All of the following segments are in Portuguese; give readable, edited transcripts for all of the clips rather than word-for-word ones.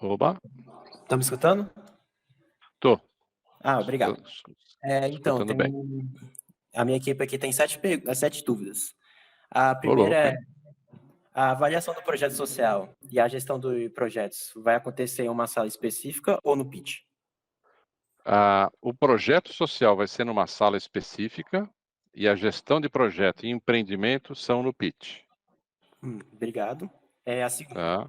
Oba, Tá me escutando? tô, Ah, tô obrigado. Então, escutando bem. a minha equipe aqui tem 7 dúvidas. A Ô primeira louco, é: hein? a avaliação do projeto social e a gestão dos projetos vai acontecer em uma sala específica ou no pitch? O projeto social vai ser numa sala específica e a gestão de projeto e empreendimento são no pitch, Obrigado. A segunda: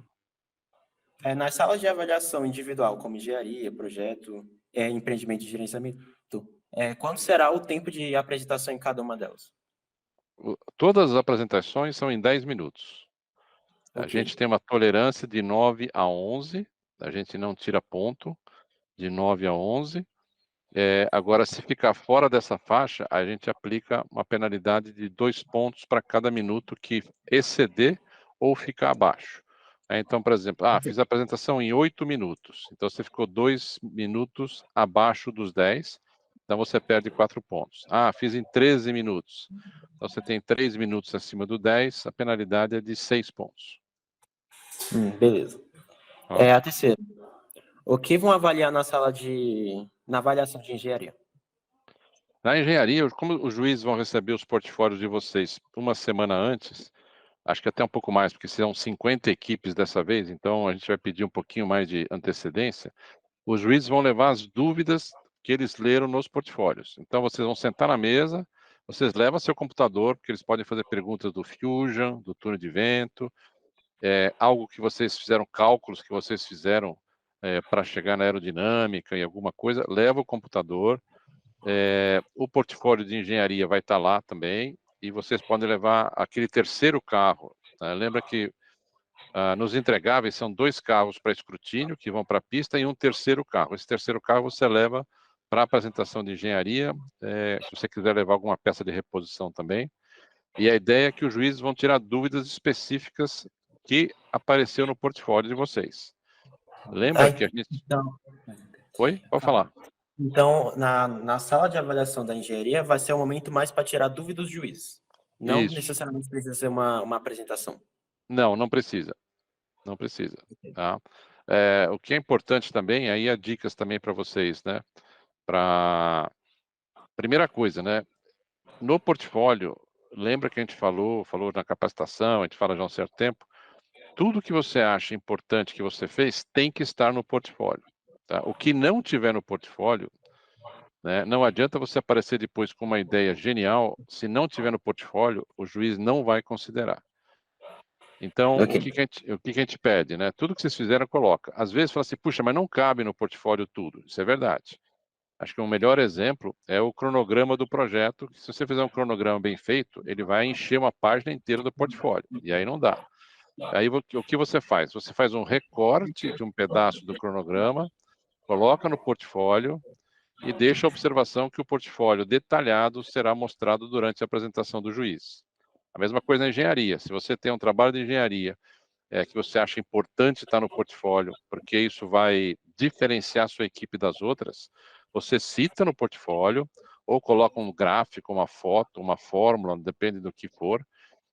tá? nas salas de avaliação individual, como engenharia, projeto, empreendimento e gerenciamento, quando será o tempo de apresentação em cada uma delas? Todas as apresentações são em 10 minutos. A Ok. gente tem uma tolerância de 9 a 11, a gente não tira ponto de 9 a 11. Agora, se ficar fora dessa faixa, a gente aplica uma penalidade de 2 pontos para cada minuto que exceder ou ficar abaixo. Então, por exemplo, fiz a apresentação em 8 minutos, então você ficou 2 minutos abaixo dos 10, então você perde 4 pontos. Fiz em 13 minutos, então você tem 3 minutos acima do 10, a penalidade é de 6 pontos. Beleza. Tá? A terceira: o que vão avaliar na avaliação de engenharia? Na engenharia, como os juízes vão receber os portfólios de vocês uma semana antes, acho que até um pouco mais, porque serão 50 equipes dessa vez, então a gente vai pedir um pouquinho mais de antecedência. Os juízes vão levar as dúvidas que eles leram nos portfólios. Então vocês vão sentar na mesa, vocês levam seu computador, porque eles podem fazer perguntas do Fusion, do túnel de vento, algo que vocês fizeram, cálculos que vocês fizeram para chegar na aerodinâmica e alguma coisa, leva o computador. O portfólio de engenharia vai estar lá também, e vocês podem levar aquele terceiro carro, né? Lembra que nos entregáveis são 2 carros para escrutínio, que vão para a pista, e um terceiro carro. Esse terceiro carro você leva para a apresentação de engenharia, se você quiser levar alguma peça de reposição também. E a ideia é que os juízes vão tirar dúvidas específicas que apareceu no portfólio de vocês. Ah, Lembra que a gente... então, Oi? Pode falar. então na sala de avaliação da engenharia vai ser o momento mais para tirar dúvidas dos juízes. Não Isso. necessariamente precisa ser uma apresentação. Não, não precisa. Não precisa, tá? O que é importante também, aí há dicas também para vocês, né? Para primeira coisa, né? No portfólio, lembra que a gente falou na capacitação, a gente fala já há um certo tempo, tudo que você acha importante que você fez tem que estar no portfólio, tá? O que não tiver no portfólio, né? Não adianta você aparecer depois com uma ideia genial, se não tiver no portfólio, o juiz não vai considerar. Então, Ok. o que que a gente pede, né? Tudo que vocês fizeram, coloca. Às vezes fala assim, puxa, mas não cabe no portfólio tudo. Isso é verdade. Acho que o melhor exemplo é o cronograma do projeto. Se você fizer um cronograma bem feito, ele vai encher uma página inteira do portfólio. E aí não dá. Aí o que você faz? Você faz um recorte de um pedaço do cronograma, coloca no portfólio e deixa a observação que o portfólio detalhado será mostrado durante a apresentação do juiz. A mesma coisa na engenharia. Se você tem um trabalho de engenharia que você acha importante estar no portfólio, porque isso vai diferenciar a sua equipe das outras, você cita no portfólio, ou coloca um gráfico, uma foto, uma fórmula, depende do que for,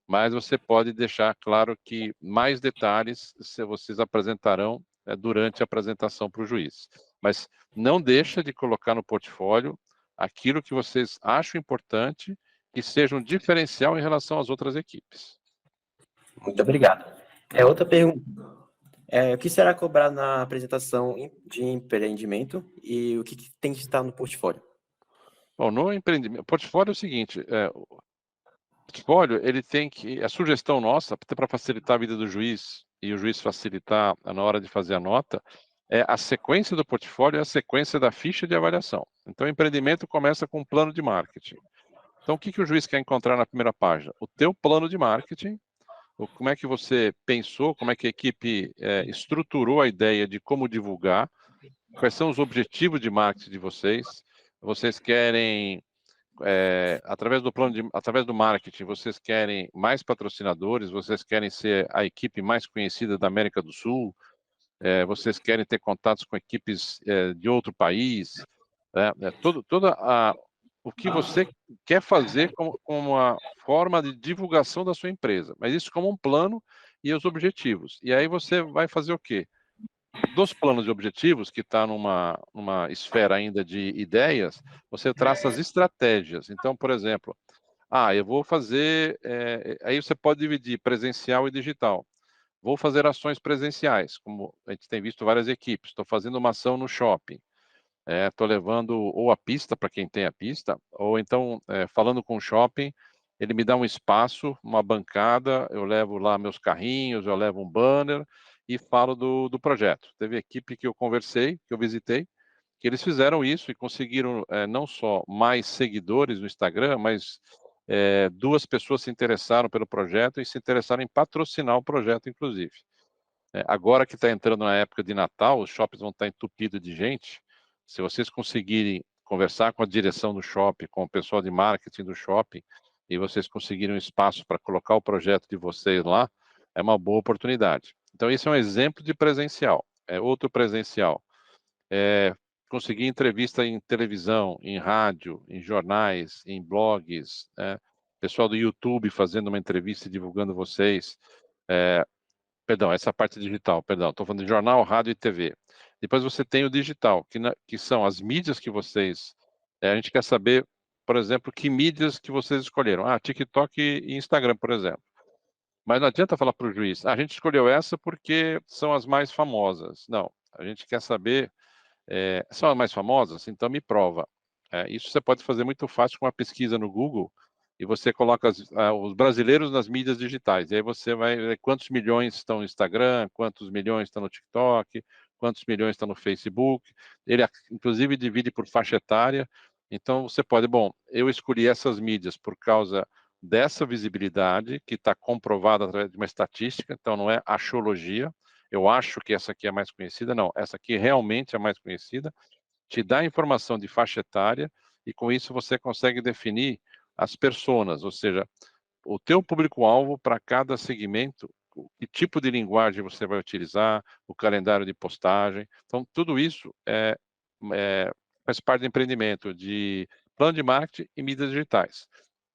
mas você pode deixar claro que mais detalhes vocês apresentarão durante a apresentação para o juiz. Mas não deixa de colocar no portfólio aquilo que vocês acham importante e seja um diferencial em relação às outras equipes. Muito obrigado. Tá? Outra pergunta. O que será cobrado na apresentação de empreendimento e o que tem que estar no portfólio? Bom, no empreendimento, portfólio é o seguinte, o portfólio, ele tem que, a sugestão nossa, até para facilitar a vida do juiz e o juiz facilitar na hora de fazer a nota, a sequência do portfólio é a sequência da ficha de avaliação. Então, o empreendimento começa com um plano de marketing. Então, o que que o juiz quer encontrar na primeira página? O teu plano de marketing, como é que você pensou, como é que a equipe estruturou a ideia de como divulgar, quais são os objetivos de marketing de vocês. Vocês querem, através do marketing, vocês querem mais patrocinadores, vocês querem ser a equipe mais conhecida da América do Sul, vocês querem ter contatos com equipes de outro país, o que você quer fazer como uma forma de divulgação da sua empresa, mas isso como um plano e os objetivos. E aí você vai fazer o quê? dos planos de objetivos, que está numa esfera ainda de ideias, você traça as estratégias. Então, por exemplo, eu vou fazer, aí você pode dividir presencial e digital. Vou fazer ações presenciais, como a gente tem visto várias equipes. Estou fazendo uma ação no shopping. Estou levando ou a pista para quem tem a pista, ou então falando com o shopping, ele me dá um espaço, uma bancada, eu levo lá meus carrinhos, eu levo um banner e falo do projeto. Teve equipe que eu conversei, que eu visitei, que eles fizeram isso e conseguiram não só mais seguidores no Instagram, mas 2 pessoas se interessaram pelo projeto e se interessaram em patrocinar o projeto, inclusive. Agora que está entrando na época de Natal, os shoppings vão estar entupidos de gente. Se vocês conseguirem conversar com a direção do shopping, com o pessoal de marketing do shopping, e vocês conseguirem um espaço para colocar o projeto de vocês lá, é uma boa oportunidade. Então, esse é um exemplo de presencial. Outro presencial. Conseguir entrevista em televisão, em rádio, em jornais, em blogs, pessoal do YouTube fazendo uma entrevista e divulgando vocês. Perdão, essa parte digital, perdão, estou falando de jornal, rádio e TV. Depois você tem o digital, que são as mídias que vocês. A gente quer saber, por exemplo, que mídias que vocês escolheram. TikTok e Instagram, por exemplo. Mas não adianta falar para o juiz, a gente escolheu essa porque são as mais famosas. Não, a gente quer saber, são as mais famosas? Então me prova. Isso você pode fazer muito fácil com uma pesquisa no Google, e você coloca os brasileiros nas mídias digitais. E aí você vai ver quantos milhões estão no Instagram, quantos milhões estão no TikTok, quantos milhões estão no Facebook. Ele, inclusive, divide por faixa etária. Então, você pode, bom, eu escolhi essas mídias por causa dessa visibilidade, que está comprovada através de uma estatística, então não é achologia. Eu acho que essa aqui é a mais conhecida. Não, essa aqui realmente é a mais conhecida. Te dá informação de faixa etária, e com isso você consegue definir as personas, ou seja, o teu público-alvo para cada segmento, que tipo de linguagem você vai utilizar, o calendário de postagem. Então, tudo isso faz parte do empreendimento, de plano de marketing e mídias digitais.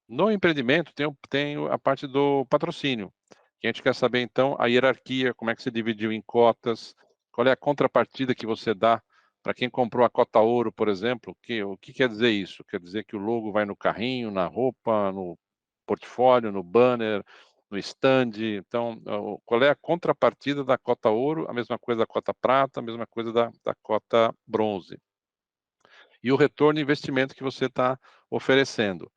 No empreendimento tem a parte do patrocínio, que a gente quer saber, então, a hierarquia, como é que você dividiu em cotas, qual é a contrapartida que você dá para quem comprou a cota ouro, por exemplo. O que quer dizer isso? Quer dizer que o logo vai no carrinho, na roupa, no portfólio, no banner, no stand. Então, qual é a contrapartida da cota ouro? A mesma coisa da cota prata, a mesma coisa da cota bronze. E o retorno de investimento que você está oferecendo.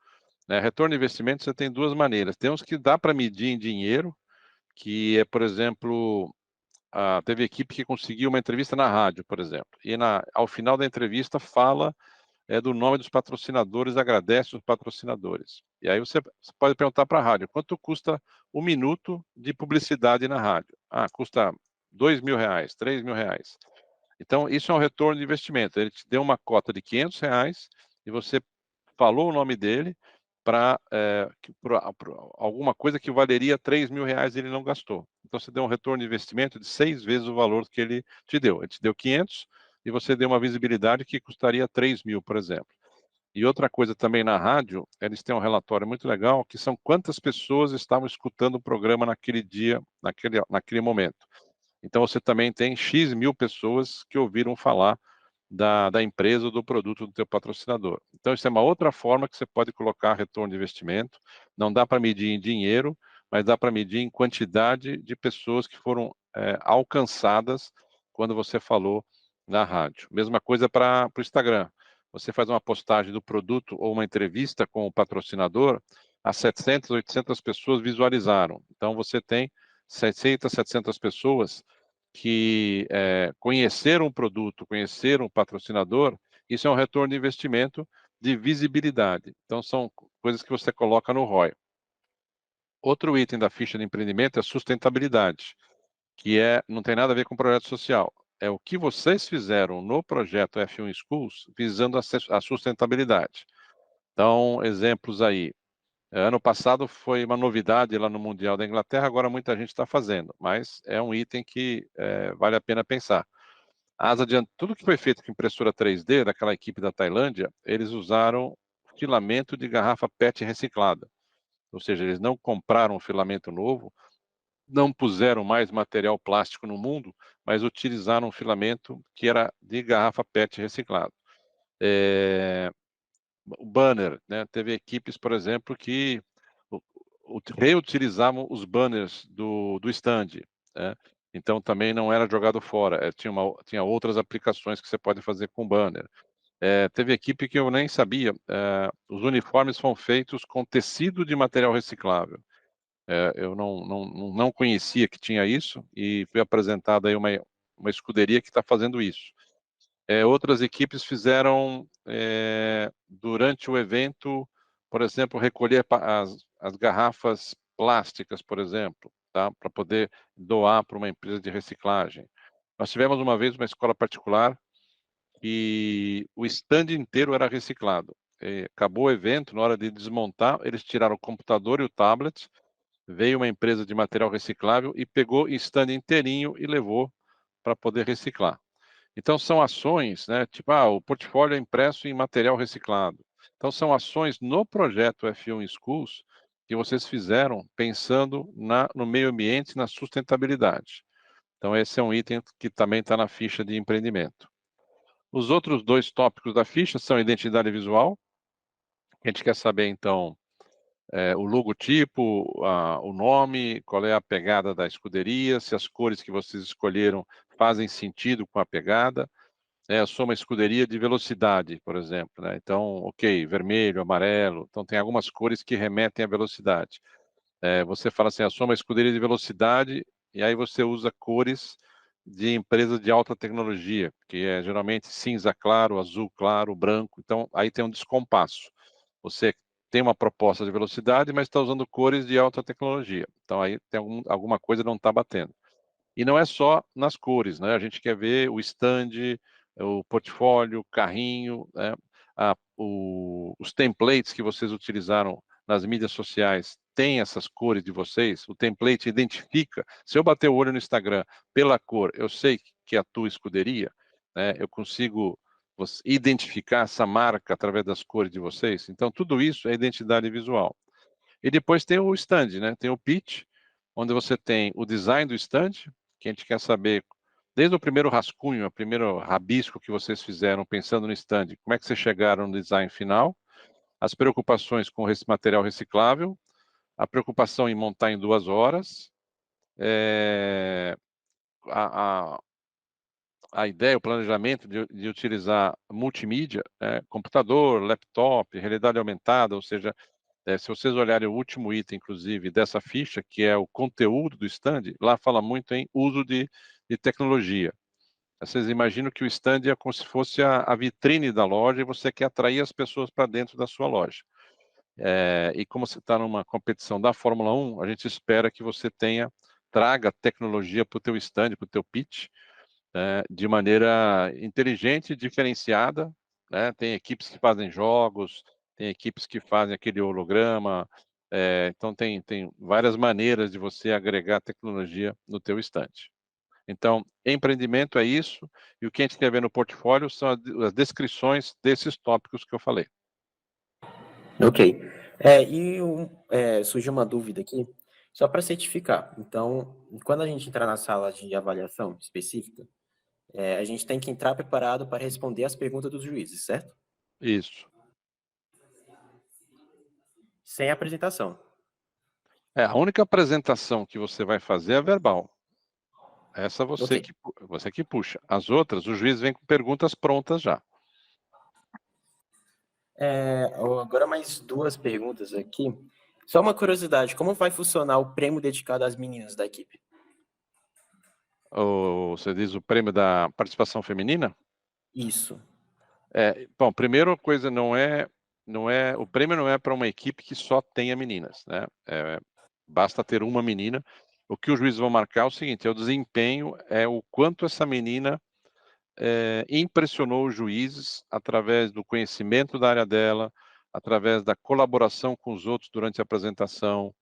Retorno de investimento você tem 2 maneiras. Tem uns que dá para medir em dinheiro, que é, por exemplo, teve equipe que conseguiu uma entrevista na rádio, por exemplo, e ao final da entrevista fala do nome dos patrocinadores, agradece os patrocinadores. E aí você pode perguntar para a rádio, quanto custa 1 minuto de publicidade na rádio? Custa R$ 2.000, R$ 3.000. Então, isso é um retorno de investimento. Ele te deu uma cota de R$ 500 e você falou o nome dele para alguma coisa que valeria R$ 3.000 e ele não gastou. Então, você deu um retorno de investimento de 6 vezes o valor que ele te deu. Ele te deu 500 e você deu uma visibilidade que custaria 3.000, por exemplo. E outra coisa também na rádio, eles têm um relatório muito legal, que são quantas pessoas estavam escutando o programa naquele dia, naquele momento. Então, você também tem X mil pessoas que ouviram falar da empresa ou do produto do teu patrocinador. Então, isso é uma outra forma que você pode colocar retorno de investimento. Não dá para medir em dinheiro, mas dá para medir em quantidade de pessoas que foram alcançadas quando você falou na rádio. Mesma coisa para o Instagram. Você faz uma postagem do produto ou uma entrevista com o patrocinador, as 700, 800 pessoas visualizaram. Então, você tem 600, 700 pessoas que conheceram o produto, conheceram o patrocinador. Isso é um retorno de investimento de visibilidade. Então, são coisas que você coloca no ROI. Outro item da ficha de empreendimento é sustentabilidade, que não tem nada a ver com projeto social. É o que vocês fizeram no projeto F1 Schools visando a sustentabilidade. Então, exemplos aí. Ano passado foi uma novidade lá no Mundial da Inglaterra, agora muita gente está fazendo, mas é um item que vale a pena pensar. Tudo que foi feito com impressora 3D, daquela equipe da Tailândia, eles usaram filamento de garrafa PET reciclada. Ou seja, eles não compraram um filamento novo, não puseram mais material plástico no mundo, mas utilizaram um filamento que era de garrafa PET reciclado. O banner, né? Teve equipes, por exemplo, que reutilizavam os banners do stand, né? Então também não era jogado fora, tinha outras aplicações que você pode fazer com banner. Teve equipe que eu nem sabia, os uniformes são feitos com tecido de material reciclável. Eu não conhecia que tinha isso e foi apresentada aí uma escuderia que está fazendo isso. Outras equipes fizeram, durante o evento, por exemplo, recolher as garrafas plásticas, por exemplo, tá? Para poder doar para uma empresa de reciclagem. Nós tivemos uma vez uma escola particular e o stand inteiro era reciclado. Acabou o evento, na hora de desmontar, eles tiraram o computador e o tablet, veio uma empresa de material reciclável e pegou o stand inteirinho e levou para poder reciclar. Então são ações, né, tipo, o portfólio é impresso em material reciclado. Então são ações no projeto F1 in Schools que vocês fizeram pensando no meio ambiente e na sustentabilidade. Então esse é um item que também está na ficha de empreendimento. Os outros dois tópicos da ficha são identidade visual. A gente quer saber, então, o logotipo, o nome, qual é a pegada da escuderia, se as cores que vocês escolheram fazem sentido com a pegada. Eu sou uma escuderia de velocidade, por exemplo, né? Então, ok, vermelho, amarelo, então tem algumas cores que remetem à velocidade. Você fala assim, eu sou uma escuderia de velocidade, e aí você usa cores de empresas de alta tecnologia, que é geralmente cinza claro, azul claro, branco, então aí tem um descompasso. Você tem uma proposta de velocidade, mas está usando cores de alta tecnologia, então aí tem alguma coisa que não está batendo. E não é só nas cores, né? A gente quer ver o stand, o portfólio, o carrinho, né? Os templates que vocês utilizaram nas mídias sociais têm essas cores de vocês? O template identifica. Se eu bater o olho no Instagram pela cor, eu sei que é a tua escuderia, né? Eu consigo identificar essa marca através das cores de vocês. Então, tudo isso é identidade visual. E depois tem o stand, né? Tem o pitch, onde você tem o design do stand, que a gente quer saber, desde o primeiro rascunho, o primeiro rabisco que vocês fizeram pensando no stand, como é que vocês chegaram no design final, as preocupações com esse material reciclável, a preocupação em montar em 2 horas, a, a, a ideia, o planejamento de utilizar multimídia, computador, laptop, realidade aumentada, ou seja, se vocês olharem o último item, inclusive, dessa ficha, que é o conteúdo do stand, lá fala muito em uso de tecnologia. Vocês imaginam que o stand é como se fosse a vitrine da loja e você quer atrair as pessoas para dentro da sua loja. E como você está numa competição da Fórmula 1, a gente espera que você traga tecnologia para o teu stand, para o teu pitch, de maneira inteligente, diferenciada, né? Tem equipes que fazem jogos, tem equipes que fazem aquele holograma, então tem várias maneiras de você agregar tecnologia no teu stand. Então, empreendimento é isso, e o que a gente quer ver no portfólio são as descrições desses tópicos que eu falei. Ok. Surgiu uma dúvida aqui, só para certificar. Então, quando a gente entrar na sala de avaliação específica, a gente tem que entrar preparado para responder as perguntas dos juízes, certo? Isso. Sem apresentação. A única apresentação que você vai fazer é verbal. Essa Ok. você que puxa. As outras, o juiz vem com perguntas prontas já. Agora mais duas perguntas aqui. Só uma curiosidade, como vai funcionar o prêmio dedicado às meninas da equipe? Você diz o prêmio da participação feminina? Isso. Bom, primeiro coisa o prêmio não é para uma equipe que só tenha meninas, né? Basta ter uma menina. O que os juízes vão marcar é o seguinte: é o desempenho, é o quanto essa menina impressionou os juízes através do conhecimento da área dela, através da colaboração com os outros durante a apresentação,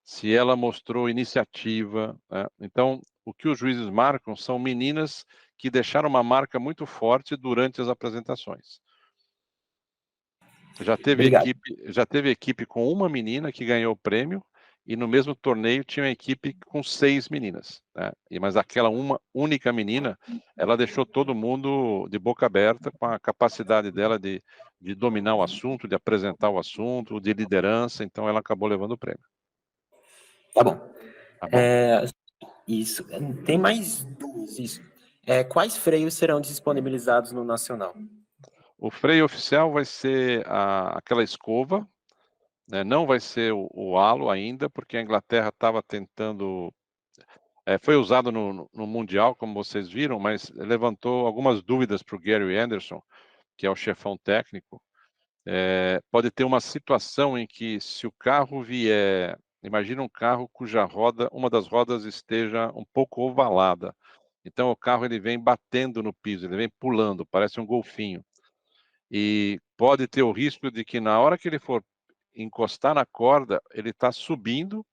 se ela mostrou iniciativa, né? Então, o que os juízes marcam são meninas que deixaram uma marca muito forte durante as apresentações. Já teve Obrigado. equipe com uma menina que ganhou o prêmio e no mesmo torneio tinha uma equipe com 6 meninas, né? Mas aquela uma única menina, ela deixou todo mundo de boca aberta com a capacidade dela de dominar o assunto, de apresentar o assunto, de liderança, então ela acabou levando o prêmio. Tá bom. Tá bom? Isso. Tem mais duas. Isso. Quais freios serão disponibilizados no Nacional? O freio oficial vai ser aquela escova, né? Não vai ser o halo ainda, porque a Inglaterra estava tentando... foi usado no Mundial, como vocês viram, mas levantou algumas dúvidas para o Gary Anderson, que é o chefão técnico. Pode ter uma situação em que, se o carro vier... Imagina um carro cuja roda, uma das rodas esteja um pouco ovalada. Então, o carro ele vem batendo no piso, ele vem pulando, parece um golfinho. E pode ter o risco de que, na hora que ele for encostar na corda, ele está subindo,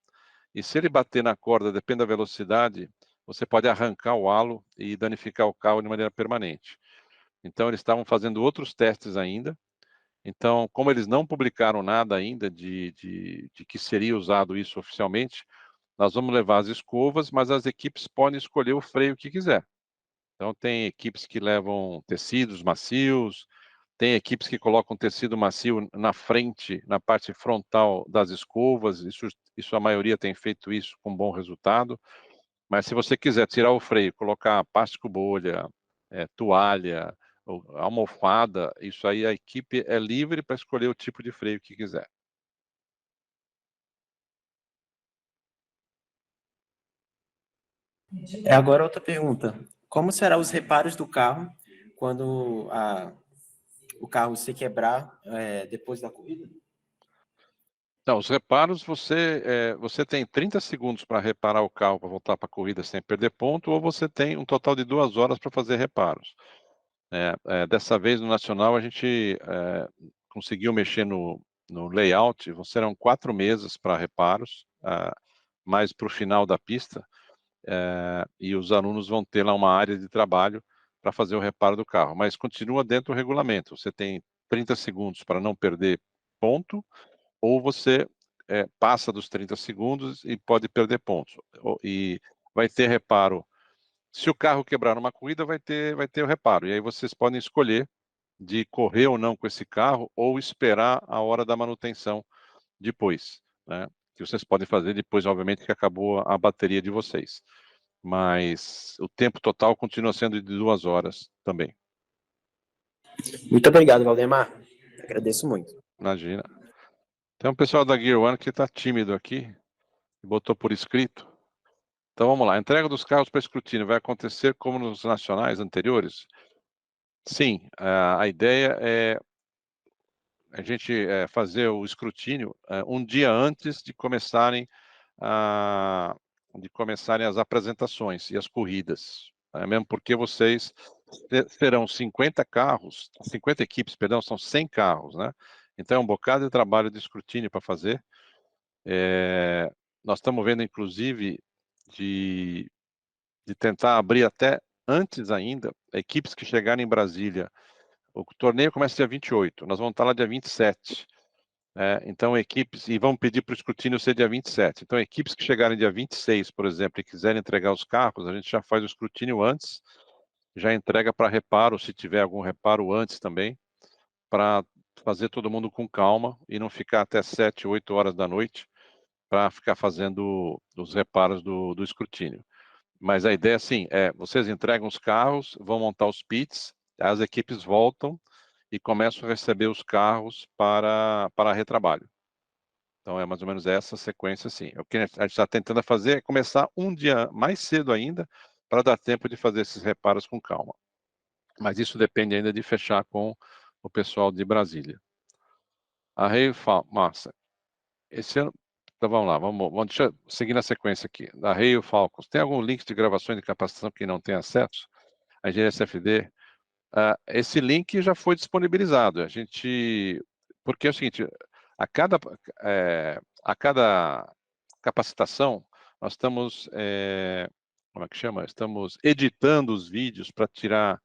e se ele bater na corda, depende da velocidade, você pode arrancar o halo e danificar o carro de maneira permanente. Então, eles estavam fazendo outros testes ainda. Então, como eles não publicaram nada ainda de que seria usado isso oficialmente, nós vamos levar as escovas, mas as equipes podem escolher o freio que quiser. Então, tem equipes que levam tecidos macios, tem equipes que colocam tecido macio na frente, na parte frontal das escovas, isso a maioria tem feito isso com bom resultado. Mas se você quiser tirar o freio, colocar plástico bolha, toalha, ou almofada, isso aí a equipe é livre para escolher o tipo de freio que quiser. Agora outra pergunta. Como serão os reparos do carro quando o carro se quebrar depois da corrida? Então, os reparos, você tem 30 segundos para reparar o carro, para voltar para a corrida sem perder ponto, ou você tem um total de 2 horas para fazer reparos. Dessa vez, no Nacional, a gente conseguiu mexer no layout, serão 4 mesas para reparos, mais para o final da pista, e os alunos vão ter lá uma área de trabalho para fazer o reparo do carro. Mas continua dentro do regulamento, você tem 30 segundos para não perder ponto, ou você passa dos 30 segundos e pode perder pontos. E vai ter reparo. Se o carro quebrar numa corrida, vai ter o reparo. E aí vocês podem escolher de correr ou não com esse carro, ou esperar a hora da manutenção depois, né? Que vocês podem fazer depois, obviamente, que acabou a bateria de vocês. Mas o tempo total continua sendo de 2 horas também. Muito obrigado, Valdemar. Agradeço muito. Imagina. Tem um pessoal da Gear One que está tímido aqui, botou por escrito. Então vamos lá. A entrega dos carros para escrutínio vai acontecer como nos nacionais anteriores? Sim, a ideia é a gente fazer o escrutínio um dia antes de começarem as apresentações e as corridas. Mesmo porque vocês terão 50 carros, 50 equipes, perdão, são 100 carros, né? Então é um bocado de trabalho de escrutínio para fazer. Nós estamos vendo, inclusive, de tentar abrir até antes ainda, equipes que chegarem em Brasília. O torneio começa dia 28, nós vamos estar lá dia 27. Então, equipes, e vamos pedir para o escrutínio ser dia 27. Então, equipes que chegarem dia 26, por exemplo, e quiserem entregar os carros, a gente já faz o escrutínio antes, já entrega para reparo, se tiver algum reparo antes também, para fazer todo mundo com calma e não ficar até 7, 8 horas da noite para ficar fazendo os reparos do escrutínio. Mas a ideia, sim, vocês entregam os carros, vão montar os pits, as equipes voltam e começam a receber os carros para retrabalho. Então, é mais ou menos essa sequência, sim. O que a gente está tentando fazer é começar um dia mais cedo ainda, para dar tempo de fazer esses reparos com calma. Mas isso depende ainda de fechar com o pessoal de Brasília. A Rei Massa. Esse ano... Então, vamos lá. Deixa eu seguir na sequência aqui. Da Rei Falcons. Tem algum link de gravações de capacitação que não tem acesso? A engenharia SFD? Esse link já foi disponibilizado. Porque é o seguinte, a cada capacitação, nós estamos, como é que chama? Estamos editando os vídeos para tirar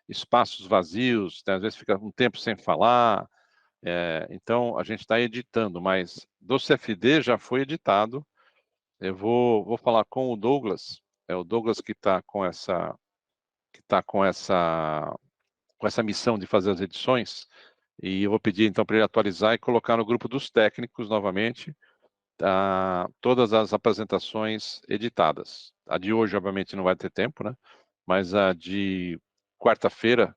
espaços vazios, né? Às vezes fica um tempo sem falar, então a gente está editando, mas do CFD já foi editado, Eu vou falar com o Douglas, é o Douglas que está que tá com essa missão de fazer as edições, e eu vou pedir então para ele atualizar e colocar no grupo dos técnicos novamente, todas as apresentações editadas. A de hoje, obviamente, não vai ter tempo, né? Mas a de quarta-feira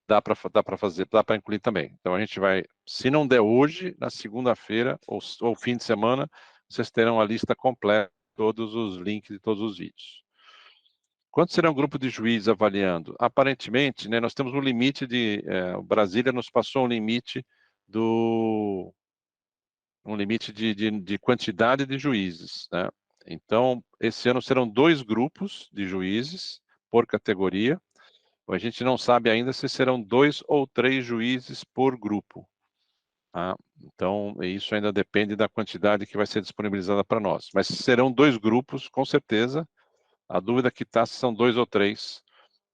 dá para fazer, dá para incluir também. Então a gente vai, se não der hoje, na segunda-feira ou fim de semana, vocês terão a lista completa, todos os links de todos os vídeos. Quanto será um grupo de juízes avaliando? Aparentemente, né, nós temos um limite o Brasília nos passou um limite de quantidade de juízes, né? Então, esse ano serão 2 grupos de juízes por categoria. A gente não sabe ainda se serão 2 ou 3 juízes por grupo. Tá? Então, isso ainda depende da quantidade que vai ser disponibilizada para nós. Mas serão 2 grupos, com certeza. A dúvida que está se são 2 ou 3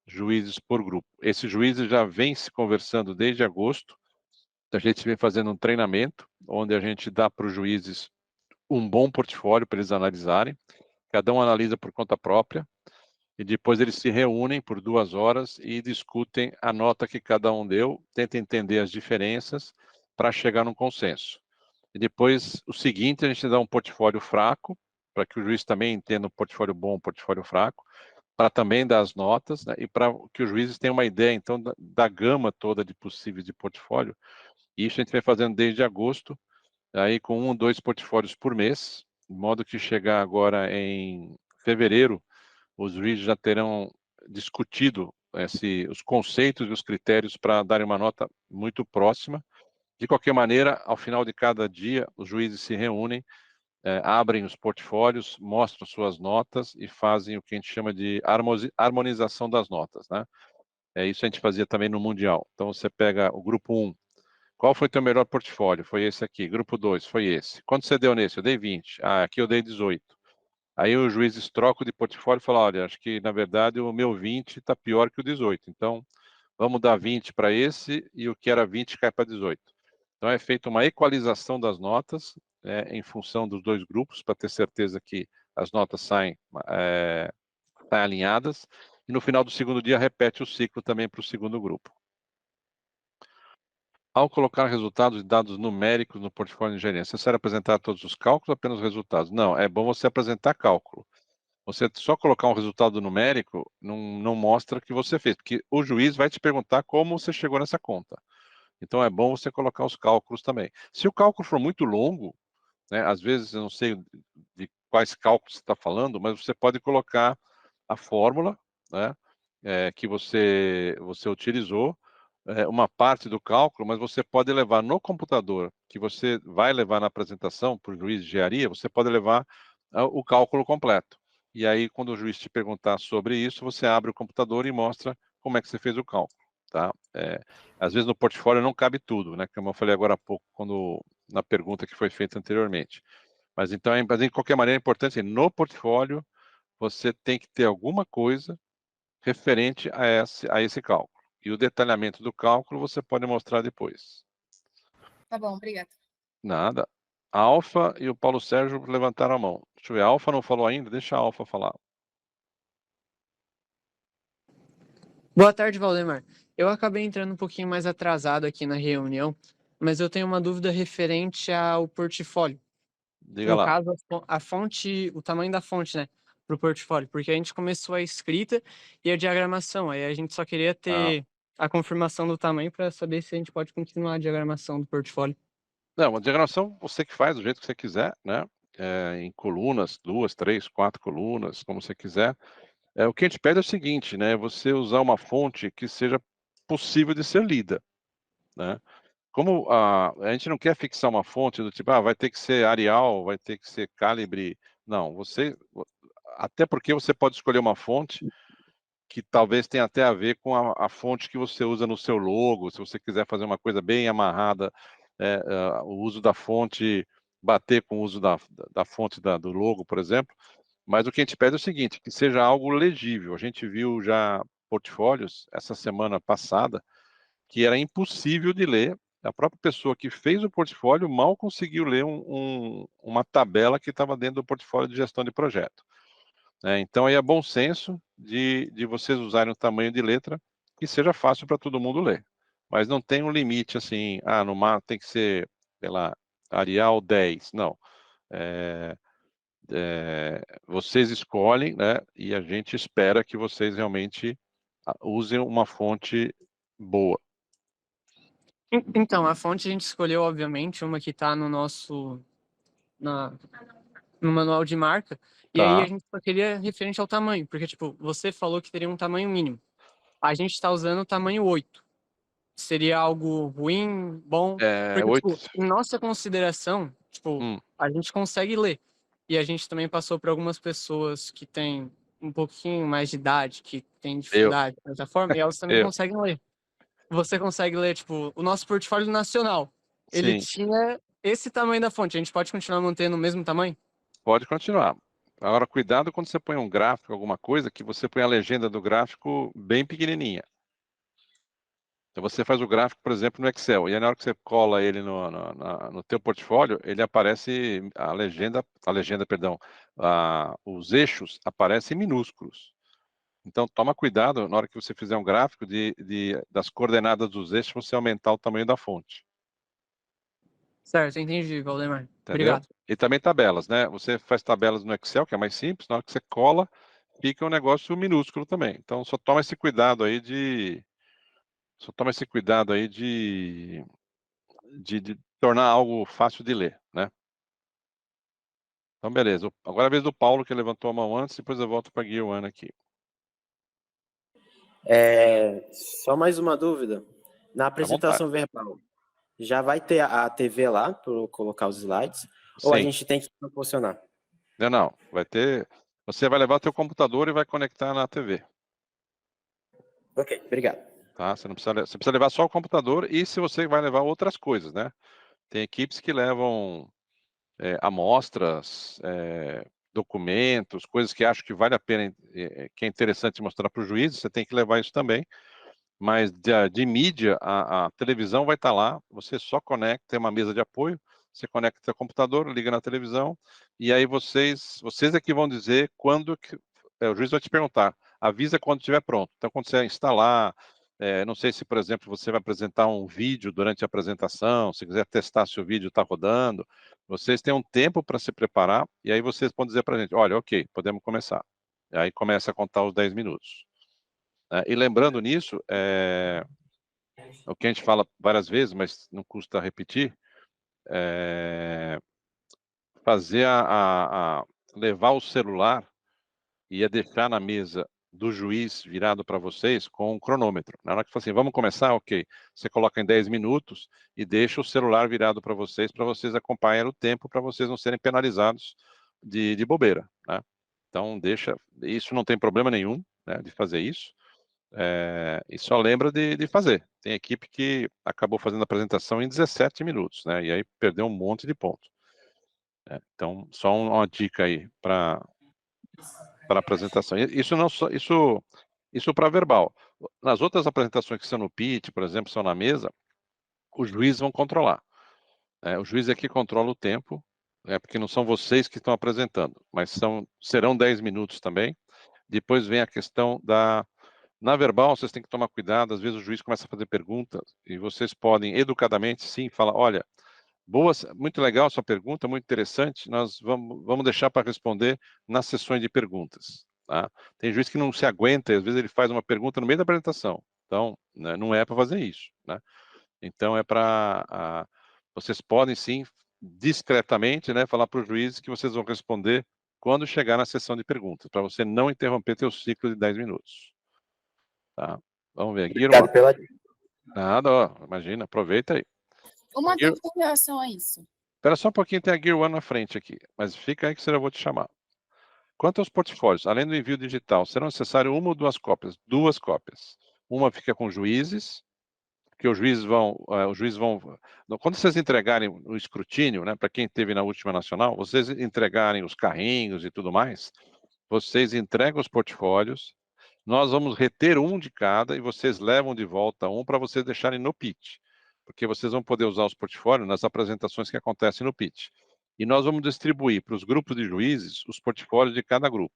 juízes por grupo. Esses juízes já vêm se conversando desde agosto. A gente vem fazendo um treinamento, onde a gente dá para os juízes um bom portfólio para eles analisarem. Cada um analisa por conta própria. E depois eles se reúnem por 2 horas e discutem a nota que cada um deu, tentam entender as diferenças para chegar num consenso. E depois, o seguinte, a gente dá um portfólio fraco, para que o juiz também entenda um portfólio bom, um portfólio fraco, para também dar as notas, né, e para que os juízes tenham uma ideia, então, da gama toda de possíveis de portfólio. E isso a gente vem fazendo desde agosto, aí com 1 ou 2 portfólios por mês, de modo que chegar agora em fevereiro, os juízes já terão discutido os conceitos e os critérios para darem uma nota muito próxima. De qualquer maneira, ao final de cada dia, os juízes se reúnem, abrem os portfólios, mostram suas notas e fazem o que a gente chama de harmonização das notas, né? Isso a gente fazia também no Mundial. Então, você pega o grupo 1, qual foi o teu melhor portfólio? Foi esse aqui. Grupo 2, foi esse. Quanto você deu nesse? Eu dei 20. Ah, aqui eu dei 18. Aí os juízes trocam de portfólio e falam, olha, acho que na verdade o meu 20 está pior que o 18, então vamos dar 20 para esse e o que era 20 cai para 18. Então é feita uma equalização das notas em função dos 2 grupos, para ter certeza que as notas saem alinhadas, e no final do segundo dia repete o ciclo também para o segundo grupo. Ao colocar resultados e dados numéricos no portfólio de engenharia, é necessário apresentar todos os cálculos ou apenas os resultados? Não, é bom você apresentar cálculo. Você só colocar um resultado numérico não mostra que você fez, porque o juiz vai te perguntar como você chegou nessa conta. Então é bom você colocar os cálculos também. Se o cálculo for muito longo, né, às vezes eu não sei de quais cálculos você está falando, mas você pode colocar a fórmula, né, que você utilizou, uma parte do cálculo, mas você pode levar no computador, que você vai levar na apresentação para o juiz de engenharia, você pode levar o cálculo completo. E aí, quando o juiz te perguntar sobre isso, você abre o computador e mostra como é que você fez o cálculo, tá? Às vezes no portfólio não cabe tudo, né? Como eu falei agora há pouco, na pergunta que foi feita anteriormente. Mas então, mas de qualquer maneira, é importante, no portfólio, você tem que ter alguma coisa referente a esse cálculo. E o detalhamento do cálculo você pode mostrar depois. Tá bom, obrigada. Nada. A Alfa e o Paulo Sérgio levantaram a mão. Deixa eu ver, a Alfa não falou ainda? Deixa a Alfa falar. Boa tarde, Valdemar. Eu acabei entrando um pouquinho mais atrasado aqui na reunião, mas eu tenho uma dúvida referente ao portfólio. Diga No lá. caso, a fonte, o tamanho da fonte, né, para o portfólio, porque a gente começou a escrita e a diagramação, aí a gente só queria Ah. ter a confirmação do tamanho para saber se a gente pode continuar a diagramação do portfólio. Não, a diagramação você que faz do jeito que você quiser, né? Em colunas, 2, 3, 4 colunas, como você quiser. O que a gente pede é o seguinte, né? Você usar uma fonte que seja possível de ser lida, né? Como a gente não quer fixar uma fonte do tipo, vai ter que ser Arial, vai ter que ser Calibre. Não, até porque você pode escolher uma fonte que talvez tenha até a ver com a fonte que você usa no seu logo, se você quiser fazer uma coisa bem amarrada, o uso da fonte, bater com o uso da fonte do logo, por exemplo. Mas o que a gente pede é o seguinte, que seja algo legível. A gente viu já portfólios essa semana passada que era impossível de ler a própria pessoa que fez o portfólio mal conseguiu ler uma tabela que estava dentro do portfólio de gestão de projeto. Então, aí é bom senso de vocês usarem o tamanho de letra que seja fácil para todo mundo ler. Mas não tem um limite assim, no mar tem que ser, sei lá, Arial 10. Não. Vocês escolhem, né? E a gente espera que vocês realmente usem uma fonte boa. Então, a fonte a gente escolheu, obviamente, uma que está no manual de marca, e aí a Tá. gente só queria referente ao tamanho, porque, tipo, você falou que teria um tamanho mínimo. A gente está usando o tamanho 8. Seria algo ruim, bom? Porque, 8. tipo, em nossa consideração, tipo, a gente consegue ler. E a gente também passou por algumas pessoas que têm um pouquinho mais de idade, que têm dificuldade, de certa forma, e elas também Eu. conseguem ler. Você consegue ler, tipo, o nosso portfólio nacional. Ele Sim, tinha esse tamanho da fonte. A gente pode continuar mantendo o mesmo tamanho? pode continuar. Agora, cuidado quando você põe um gráfico, alguma coisa, que você põe a legenda do gráfico bem pequenininha. Então, você faz o gráfico, por exemplo, no Excel, e aí na hora que você cola ele no teu portfólio, ele aparece, os eixos aparecem minúsculos. Então, toma cuidado na hora que você fizer um gráfico das coordenadas dos eixos, você aumentar o tamanho da fonte. Certo, entendi, Valdemar. Entendeu? Obrigado. E também tabelas, né? Você faz tabelas no Excel, que é mais simples, na hora que você cola, fica um negócio minúsculo também. Então, só toma esse cuidado aí de tornar algo fácil de ler, né? Então, beleza. Agora é a vez do Paulo, que levantou a mão antes, depois eu volto para a Guilherme aqui. Só mais uma dúvida. Na apresentação verbal, já vai ter a TV lá para colocar os slides? Ou a Sim. gente tem que proporcionar? Não. Vai ter... Você vai levar o teu computador e vai conectar na TV. Ok, obrigado. Tá? Você precisa levar só o computador e se você vai levar outras coisas, né? Tem equipes que levam amostras, documentos, coisas que acho que vale a pena, que é interessante mostrar para o juiz, você tem que levar isso também. Mas de mídia, a televisão vai estar lá, você só conecta, tem uma mesa de apoio, você conecta seu computador, liga na televisão, e aí vocês é que vão dizer quando que, o juiz vai te perguntar, avisa quando estiver pronto. Então, quando você instalar, não sei se, por exemplo, você vai apresentar um vídeo durante a apresentação, se quiser testar se o vídeo está rodando, vocês têm um tempo para se preparar, e aí vocês podem dizer para a gente, olha, ok, podemos começar. E aí começa a contar os 10 minutos. E lembrando nisso, o que a gente fala várias vezes, mas não custa repetir, fazer levar o celular e deixar na mesa do juiz virado para vocês com um cronômetro. Na hora que fala assim, vamos começar, ok. Você coloca em 10 minutos e deixa o celular virado para vocês acompanharem o tempo, para vocês não serem penalizados de bobeira, né? Então, isso não tem problema nenhum, né, de fazer isso. E só lembra de fazer. Tem equipe que acabou fazendo a apresentação em 17 minutos, né? E aí perdeu um monte de pontos. Então, só uma dica aí para apresentação. Isso para verbal. Nas outras apresentações que são no pitch, por exemplo, são na mesa, os juízes vão controlar. O juiz é que controla o tempo, porque não são vocês que estão apresentando, mas serão 10 minutos também. Depois vem a questão na verbal, vocês têm que tomar cuidado, às vezes o juiz começa a fazer perguntas e vocês podem, educadamente, sim, falar, olha, muito legal a sua pergunta, muito interessante, nós vamos deixar para responder nas sessões de perguntas. Tá? Tem juiz que não se aguenta, e às vezes ele faz uma pergunta no meio da apresentação, então, né, não é para fazer isso. Né? Então, vocês podem, sim, discretamente, né, falar para o juiz que vocês vão responder quando chegar na sessão de perguntas, para você não interromper teu ciclo de 10 minutos. Tá? Vamos ver. Obrigado pela dica. Nada, ó, imagina, aproveita aí. Uma dúvida em relação a isso. Espera só um pouquinho, tem a Gear One na frente aqui, mas fica aí que eu vou te chamar. Quanto aos portfólios, além do envio digital, serão necessárias uma ou duas cópias? Duas cópias. Uma fica com juízes, que os juízes vão... Quando vocês entregarem o escrutínio, né, para quem esteve na última nacional, vocês entregarem os carrinhos e tudo mais, vocês entregam os portfólios, nós vamos reter um de cada e vocês levam de volta um para vocês deixarem no pitch. porque vocês vão poder usar os portfólios nas apresentações que acontecem no pitch. E nós vamos distribuir para os grupos de juízes os portfólios de cada grupo.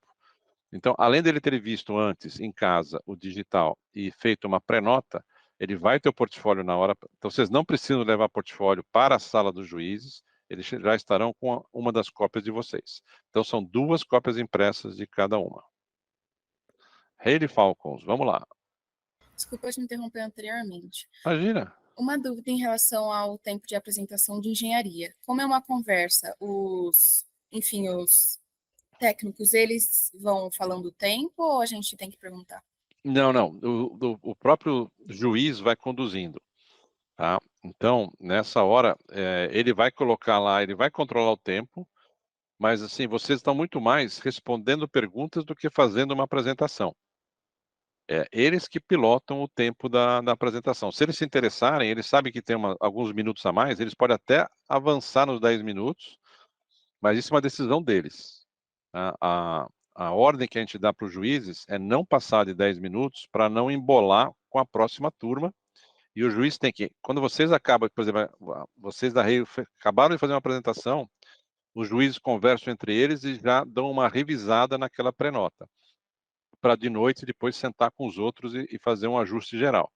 Então, além dele ter visto antes, em casa, o digital e feito uma pré-nota, ele vai ter o portfólio na hora. Então, vocês não precisam levar portfólio para a sala dos juízes, eles já estarão com uma das cópias de vocês. Então, são 2 cópias impressas de cada uma. Hayley Falcons, vamos lá. Desculpa te interromper anteriormente. Imagina. Uma dúvida em relação ao tempo de apresentação de engenharia. Como é uma conversa, os técnicos, eles vão falando o tempo ou a gente tem que perguntar? Não. O próprio juiz vai conduzindo. Tá? Então, nessa hora, ele vai colocar lá, ele vai controlar o tempo, mas assim, vocês estão muito mais respondendo perguntas do que fazendo uma apresentação. Eles que pilotam o tempo da apresentação. Se eles se interessarem, eles sabem que tem alguns minutos a mais, eles podem até avançar nos 10 minutos, mas isso é uma decisão deles. Tá? A ordem que a gente dá para os juízes é não passar de 10 minutos para não embolar com a próxima turma. E o juiz tem que, quando vocês acabam, por exemplo, vocês da Rei acabaram de fazer uma apresentação, os juízes conversam entre eles e já dão uma revisada naquela pré-nota, para de noite depois sentar com os outros e fazer um ajuste geral.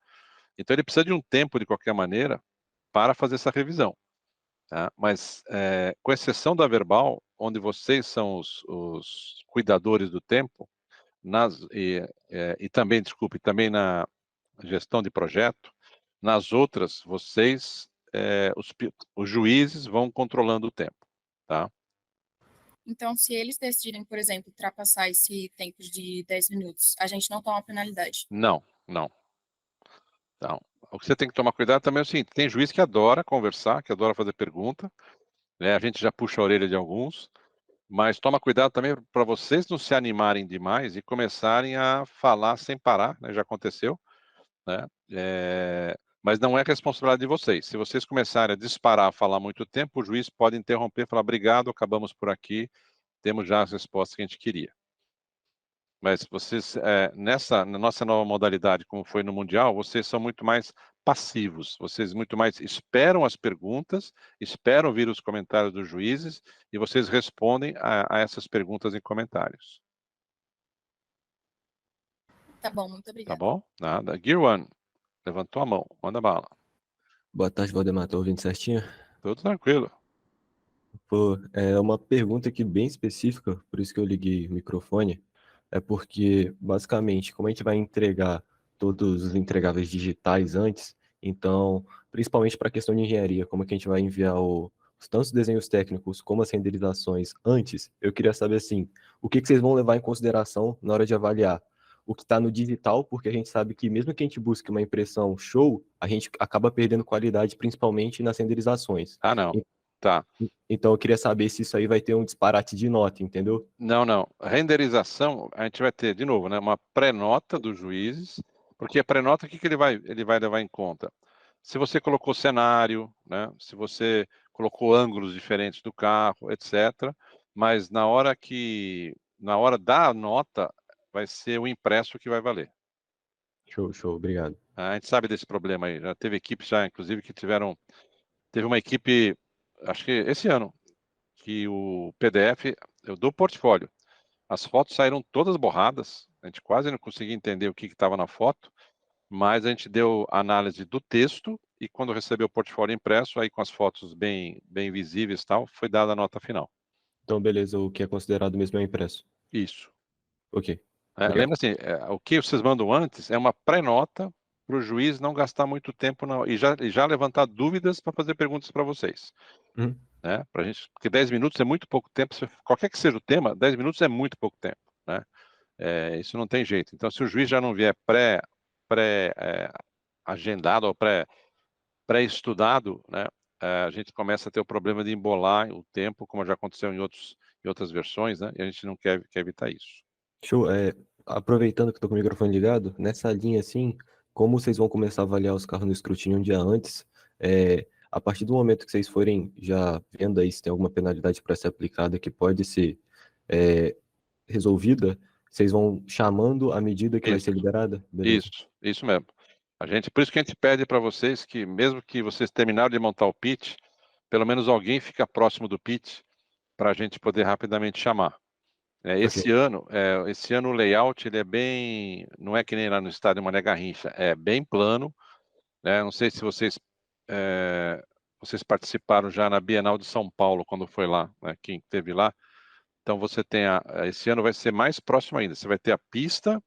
Então ele precisa de um tempo, de qualquer maneira, para fazer essa revisão. Tá? Mas, com exceção da verbal, onde vocês são os cuidadores do tempo, e também, desculpe, também na gestão de projeto, nas outras, vocês, os juízes vão controlando o tempo, tá? Então, se eles decidirem, por exemplo, ultrapassar esse tempo de 10 minutos, a gente não toma penalidade? Não. Então, o que você tem que tomar cuidado também é o seguinte, tem juiz que adora conversar, que adora fazer pergunta, né? A gente já puxa a orelha de alguns, mas toma cuidado também para vocês não se animarem demais e começarem a falar sem parar, né? Já aconteceu, né? Mas não é responsabilidade de vocês. Se vocês começarem a disparar, a falar muito tempo, o juiz pode interromper e falar, obrigado, acabamos por aqui, temos já as respostas que a gente queria. Mas vocês, na nossa nova modalidade, como foi no Mundial, vocês são muito mais passivos, vocês muito mais esperam as perguntas, esperam ouvir os comentários dos juízes e vocês respondem a essas perguntas em comentários. Tá bom, muito Tá obrigada. bom? Nada. Gear One, levantou a mão, manda bala. Boa tarde, Valdemar, tô ouvindo certinho? Tudo tranquilo. Pô, é uma pergunta aqui bem específica, por isso que eu liguei o microfone, é porque, basicamente, como a gente vai entregar todos os entregáveis digitais antes, então, principalmente para a questão de engenharia, como é que a gente vai enviar tanto os desenhos técnicos como as renderizações antes, eu queria saber, assim, o que vocês vão levar em consideração na hora de avaliar o que está no digital, porque a gente sabe que mesmo que a gente busque uma impressão show, a gente acaba perdendo qualidade, principalmente nas renderizações. Não. Tá. Então eu queria saber se isso aí vai ter um disparate de nota, entendeu? Não. Renderização, a gente vai ter, de novo, né, uma pré-nota dos juízes, porque a pré-nota, o que ele vai levar em conta? Se você colocou cenário, né, se você colocou ângulos diferentes do carro, etc. Mas na hora da nota, vai ser o impresso que vai valer. Show, obrigado. A gente sabe desse problema aí. Já teve equipes, inclusive, que teve uma equipe, acho que esse ano, que o PDF, do portfólio, as fotos saíram todas borradas, a gente quase não conseguia entender o que estava na foto, mas a gente deu análise do texto e quando recebeu o portfólio impresso, aí com as fotos bem visíveis e tal, foi dada a nota final. Então, beleza, o que é considerado mesmo é o impresso. Isso. Ok. Lembra assim, o que vocês mandam antes é uma pré-nota para o juiz não gastar muito tempo e já levantar dúvidas para fazer perguntas para vocês. Né? Porque 10 minutos é muito pouco tempo, qualquer que seja o tema, 10 minutos é muito pouco tempo. Né? Isso não tem jeito. Então, se o juiz já não vier agendado ou pré-estudado, né? A gente começa a ter o problema de embolar o tempo, como já aconteceu em outras versões, né? E a gente não quer evitar isso. Show. Aproveitando que estou com o microfone ligado, nessa linha assim, como vocês vão começar a avaliar os carros no escrutínio um dia antes, a partir do momento que vocês forem já vendo aí se tem alguma penalidade para ser aplicada que pode ser resolvida, vocês vão chamando a medida que vai ser liberada? Beleza. Isso mesmo. Por isso que a gente pede para vocês que, mesmo que vocês terminaram de montar o pitch, pelo menos alguém fica próximo do pitch para a gente poder rapidamente chamar. Esse ano o layout ele é bem, não é que nem lá no estádio Mané Garrincha, é bem plano, né? Não sei se vocês participaram já na Bienal de São Paulo quando foi lá, né? Quem esteve lá. Então você tem esse ano vai ser mais próximo ainda. Você vai ter a pista,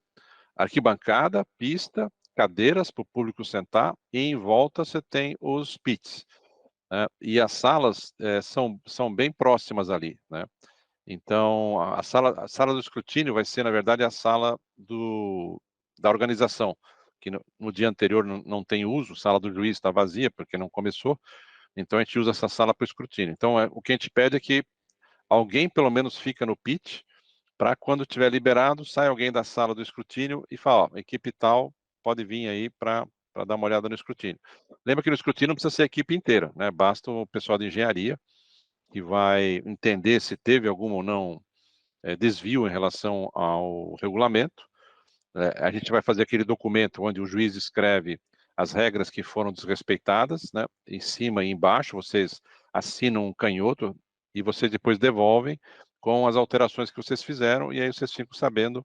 arquibancada, pista, cadeiras para o público sentar e em volta você tem os pits, né? E as salas são bem próximas ali, né? Então a sala do escrutínio vai ser na verdade a sala da organização, que no dia anterior não tem uso, a sala do juiz está vazia porque não começou, então a gente usa essa sala para o escrutínio. Então o que a gente pede é que alguém pelo menos fica no pit, para quando tiver liberado, sai alguém da sala do escrutínio e fala, ó, equipe tal pode vir aí para dar uma olhada no escrutínio. Lembra que no escrutínio não precisa ser a equipe inteira, né? Basta o pessoal de engenharia, que vai entender se teve algum ou não desvio em relação ao regulamento. A gente vai fazer aquele documento onde o juiz escreve as regras que foram desrespeitadas, né? Em cima e embaixo, vocês assinam um canhoto e vocês depois devolvem com as alterações que vocês fizeram, e aí vocês ficam sabendo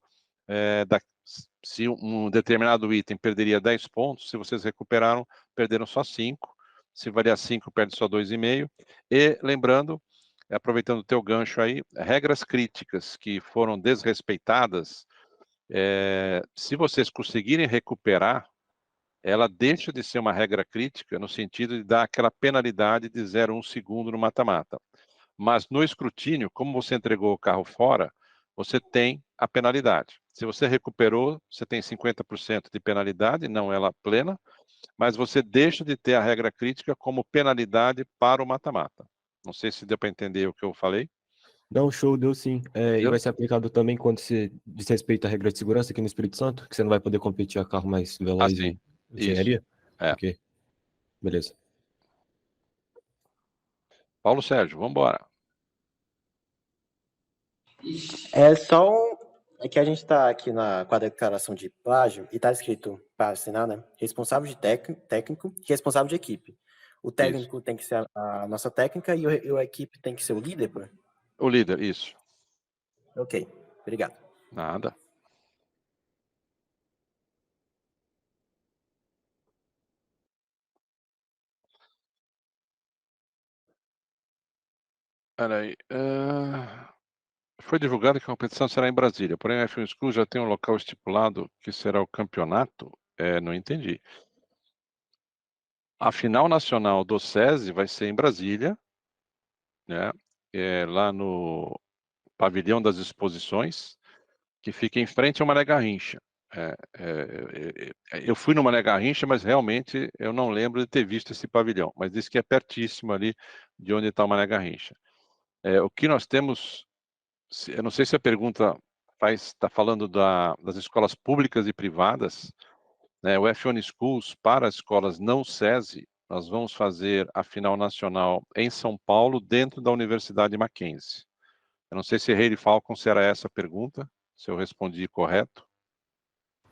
se um determinado item perderia 10 pontos, se vocês recuperaram, perderam só 5, se valia 5, perde só 2,5, e lembrando, aproveitando o teu gancho aí, regras críticas que foram desrespeitadas, se vocês conseguirem recuperar, ela deixa de ser uma regra crítica no sentido de dar aquela penalidade de 0,1 segundo no mata-mata. Mas no escrutínio, como você entregou o carro fora, você tem a penalidade. Se você recuperou, você tem 50% de penalidade, não ela plena, mas você deixa de ter a regra crítica como penalidade para o mata-mata. Não sei se deu para entender o que eu falei. Não, show, deu sim. E vai ser aplicado também quando você desrespeita a regra de segurança aqui no Espírito Santo, que você não vai poder competir a carro mais veloz Sim. e engenharia? Isso. Ok, beleza. Paulo Sérgio, vamos embora. É que a gente está aqui com a declaração de plágio e está escrito para assinar, né? Responsável de técnico e responsável de equipe. O técnico tem que ser a nossa técnica e a equipe tem que ser o líder, pô? O líder, isso. Ok, obrigado. Nada. Peraí. Foi divulgado que a competição será em Brasília, porém a F1 School já tem um local estipulado que será o campeonato? Não entendi. A final nacional do SESI vai ser em Brasília, né? Lá no Pavilhão das Exposições, que fica em frente ao Mané Garrincha. Eu fui no Mané Garrincha, mas realmente eu não lembro de ter visto esse pavilhão, mas diz que é pertíssimo ali de onde está o Mané Garrincha. O que nós temos, eu não sei se a pergunta está falando das escolas públicas e privadas, né? O F1 Schools para as escolas não SESI, nós vamos fazer a final nacional em São Paulo, dentro da Universidade Mackenzie. Eu não sei se Hayley Falcon será essa a pergunta, se eu respondi correto.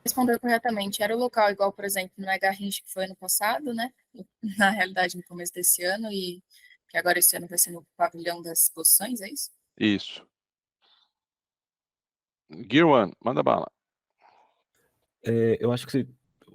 Respondeu corretamente. Era o local igual, por exemplo, no Garrincha, que foi ano passado, né? Na realidade, no começo desse ano, e que agora esse ano vai ser no Pavilhão das Exposições, é isso? Isso. Gear One, manda bala. Eu acho que você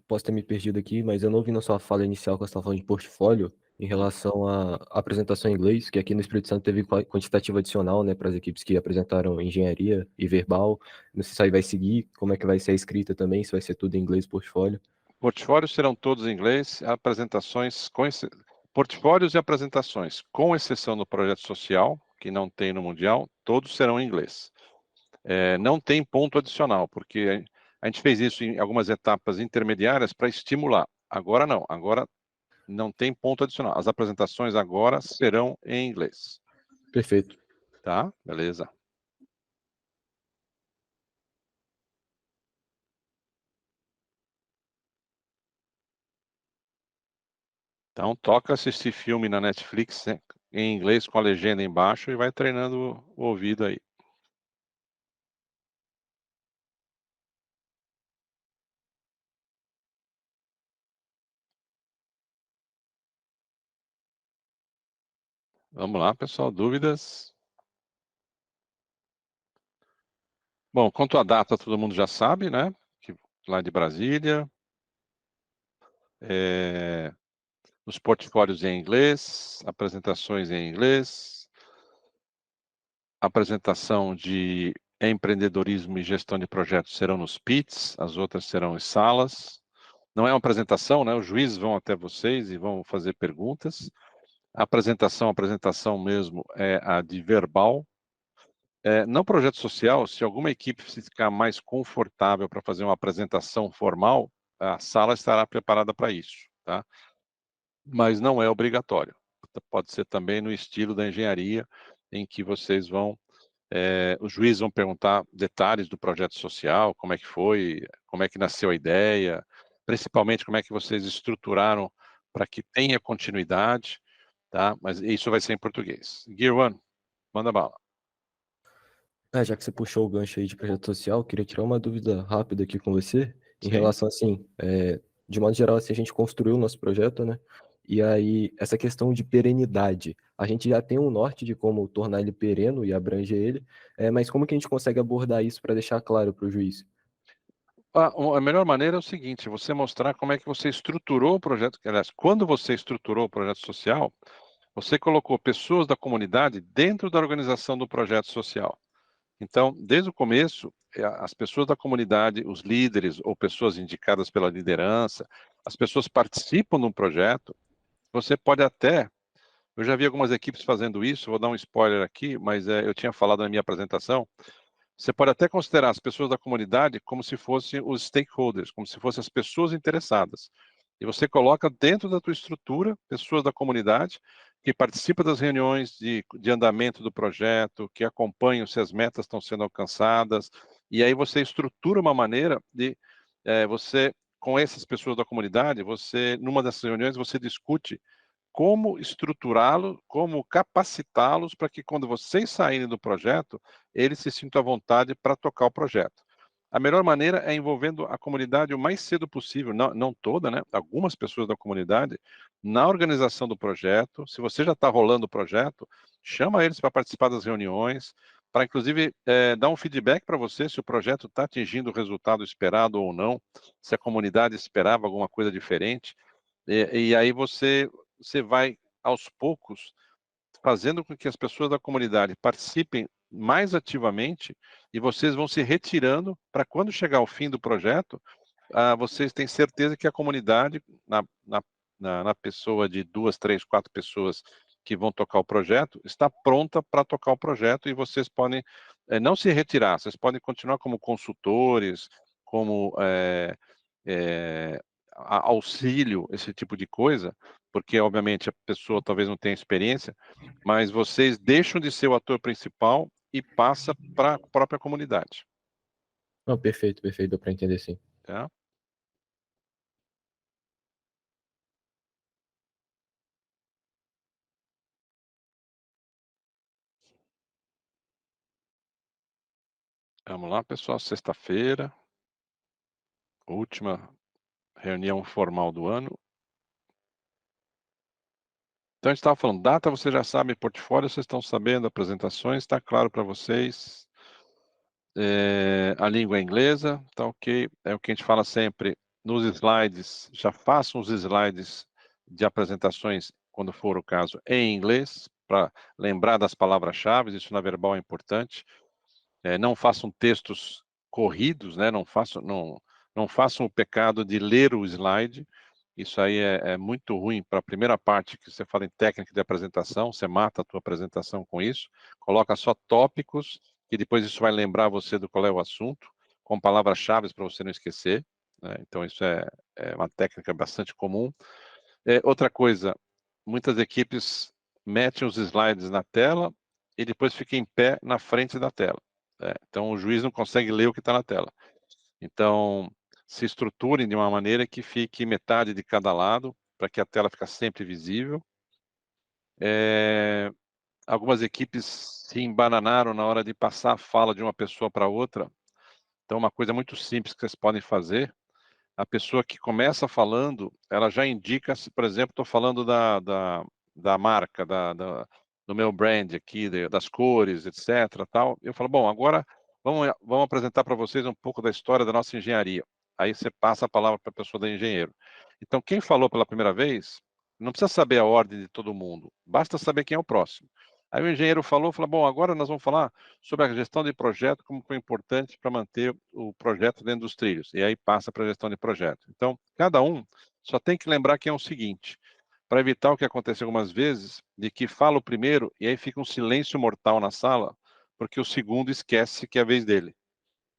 posso ter me perdido aqui, mas eu não vi na sua fala inicial que você estava falando de portfólio em relação à apresentação em inglês, que aqui no Espírito Santo teve quantitativo adicional, né, para as equipes que apresentaram engenharia e verbal. Não sei se aí vai seguir, como é que vai ser a escrita também, se vai ser tudo em inglês, portfólio. Portfólios serão todos em inglês, portfólios e apresentações, com exceção do projeto social, que não tem no Mundial, todos serão em inglês. Não tem ponto adicional, porque a gente fez isso em algumas etapas intermediárias para estimular. Agora não, agora não tem ponto adicional. As apresentações agora serão em inglês. Perfeito. Tá? Beleza. Então, toca assistir filme na Netflix, né, em inglês com a legenda embaixo e vai treinando o ouvido aí. Vamos lá, pessoal, dúvidas? Bom, quanto à data, todo mundo já sabe, né? Que lá de Brasília. Os portfólios em inglês, apresentações em inglês, apresentação de empreendedorismo e gestão de projetos serão nos pits, as outras serão em salas. Não é uma apresentação, né? Os juízes vão até vocês e vão fazer perguntas. A apresentação mesmo é a de verbal. No projeto social, se alguma equipe ficar mais confortável para fazer uma apresentação formal, a sala estará preparada para isso, tá? Mas não é obrigatório. Pode ser também no estilo da engenharia, em que vocês vão, os juízes vão perguntar detalhes do projeto social, como é que foi, como é que nasceu a ideia, principalmente como é que vocês estruturaram para que tenha continuidade, tá? Mas isso vai ser em português. Gear One, manda bala. Já que você puxou o gancho aí de projeto social, queria tirar uma dúvida rápida aqui com você, em Sim. relação, assim, de modo geral, assim, a gente construiu o nosso projeto, né? E aí, essa questão de perenidade, a gente já tem um norte de como tornar ele pereno e abranger ele, mas como que a gente consegue abordar isso para deixar claro para o juiz? A melhor maneira é o seguinte, você mostrar como é que você estruturou o projeto, aliás, quando você estruturou o projeto social, você colocou pessoas da comunidade dentro da organização do projeto social. Então, desde o começo, as pessoas da comunidade, os líderes ou pessoas indicadas pela liderança, as pessoas participam do projeto. Você pode até, eu já vi algumas equipes fazendo isso, vou dar um spoiler aqui, mas eu tinha falado na minha apresentação, você pode até considerar as pessoas da comunidade como se fossem os stakeholders, como se fossem as pessoas interessadas. E você coloca dentro da tua estrutura pessoas da comunidade que participam das reuniões de andamento do projeto, que acompanham se as metas estão sendo alcançadas, e aí você estrutura uma maneira de você, com essas pessoas da comunidade, você, numa dessas reuniões, você discute como estruturá-lo, como capacitá-los para que quando vocês saírem do projeto, eles se sintam à vontade para tocar o projeto. A melhor maneira é envolvendo a comunidade o mais cedo possível, não toda, né? Algumas pessoas da comunidade, na organização do projeto. Se você já está rolando o projeto, chama eles para participar das reuniões, para inclusive dar um feedback para você se o projeto está atingindo o resultado esperado ou não, se a comunidade esperava alguma coisa diferente. E aí você vai, aos poucos, fazendo com que as pessoas da comunidade participem mais ativamente e vocês vão se retirando para quando chegar ao fim do projeto, vocês têm certeza que a comunidade, na pessoa de 2, 3, 4 pessoas que vão tocar o projeto, está pronta para tocar o projeto e vocês podem não se retirar, vocês podem continuar como consultores, como auxílio, esse tipo de coisa, porque obviamente a pessoa talvez não tenha experiência, mas vocês deixam de ser o ator principal e passa para a própria comunidade. Não, perfeito, deu para entender sim. Tá? Vamos lá, pessoal, sexta-feira, última reunião formal do ano. Então, a gente estava falando, data, você já sabe, portfólio, vocês estão sabendo, apresentações, está claro para vocês. A língua é inglesa, tá ok. É o que a gente fala sempre, nos slides, já façam os slides de apresentações, quando for o caso, em inglês, para lembrar das palavras-chave, isso na verbal é importante. Não façam textos corridos, né? Não façam o pecado de ler o slide. Isso aí é muito ruim para a primeira parte que você fala em técnica de apresentação, você mata a tua apresentação com isso, coloca só tópicos, que depois isso vai lembrar você do qual é o assunto, com palavras-chave para você não esquecer, né? Então isso é uma técnica bastante comum. Outra coisa, muitas equipes metem os slides na tela e depois ficam em pé na frente da tela. Então o juiz não consegue ler o que está na tela. Então, se estruturem de uma maneira que fique metade de cada lado, para que a tela fique sempre visível. Algumas equipes se embananaram na hora de passar a fala de uma pessoa para outra. Então, uma coisa muito simples que vocês podem fazer, a pessoa que começa falando, ela já indica, se, por exemplo, estou falando da marca, do meu brand aqui, das cores, etc. Tal. Eu falo, bom, agora vamos apresentar para vocês um pouco da história da nossa engenharia. Aí você passa a palavra para a pessoa da engenheiro. Então, quem falou pela primeira vez, não precisa saber a ordem de todo mundo, basta saber quem é o próximo. Aí o engenheiro falou, bom, agora nós vamos falar sobre a gestão de projeto, como foi importante para manter o projeto dentro dos trilhos. E aí passa para a gestão de projeto. Então, cada um só tem que lembrar que é o seguinte, para evitar o que acontece algumas vezes, de que fala o primeiro e aí fica um silêncio mortal na sala, porque o segundo esquece que é a vez dele.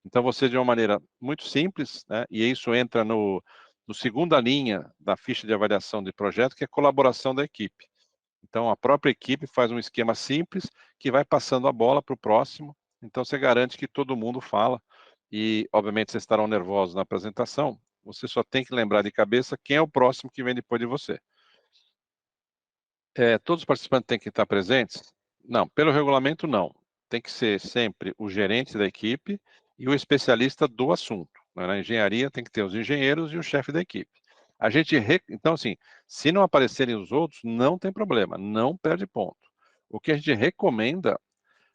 Então, você, de uma maneira muito simples, né, e isso entra no segunda linha da ficha de avaliação de projeto, que é a colaboração da equipe. Então, a própria equipe faz um esquema simples que vai passando a bola para o próximo. Então, você garante que todo mundo fala. E, obviamente, vocês estarão nervosos na apresentação. Você só tem que lembrar de cabeça quem é o próximo que vem depois de você. Todos os participantes têm que estar presentes? Não, pelo regulamento, não. Tem que ser sempre o gerente da equipe e o especialista do assunto. Na engenharia, tem que ter os engenheiros e o chefe da equipe. Então, assim, se não aparecerem os outros, não tem problema, não perde ponto. O que a gente recomenda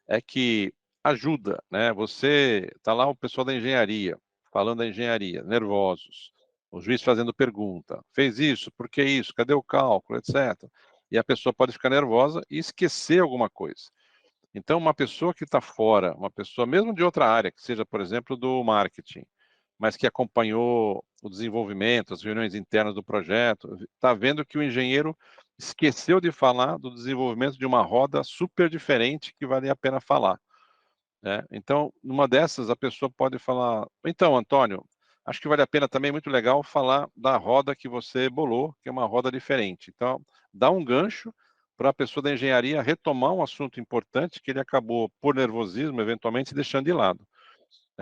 é que ajuda, né? Você tá lá o pessoal da engenharia, falando da engenharia, nervosos, o juiz fazendo pergunta, fez isso, por que isso, cadê o cálculo, etc. E a pessoa pode ficar nervosa e esquecer alguma coisa. Então, uma pessoa que está fora, uma pessoa mesmo de outra área, que seja, por exemplo, do marketing, mas que acompanhou o desenvolvimento, as reuniões internas do projeto, está vendo que o engenheiro esqueceu de falar do desenvolvimento de uma roda super diferente que valia a pena falar. Né? Então, numa dessas, a pessoa pode falar, então, Antônio, acho que vale a pena também, muito legal, falar da roda que você bolou, que é uma roda diferente. Então, dá um gancho para a pessoa da engenharia retomar um assunto importante que ele acabou, por nervosismo, eventualmente, deixando de lado.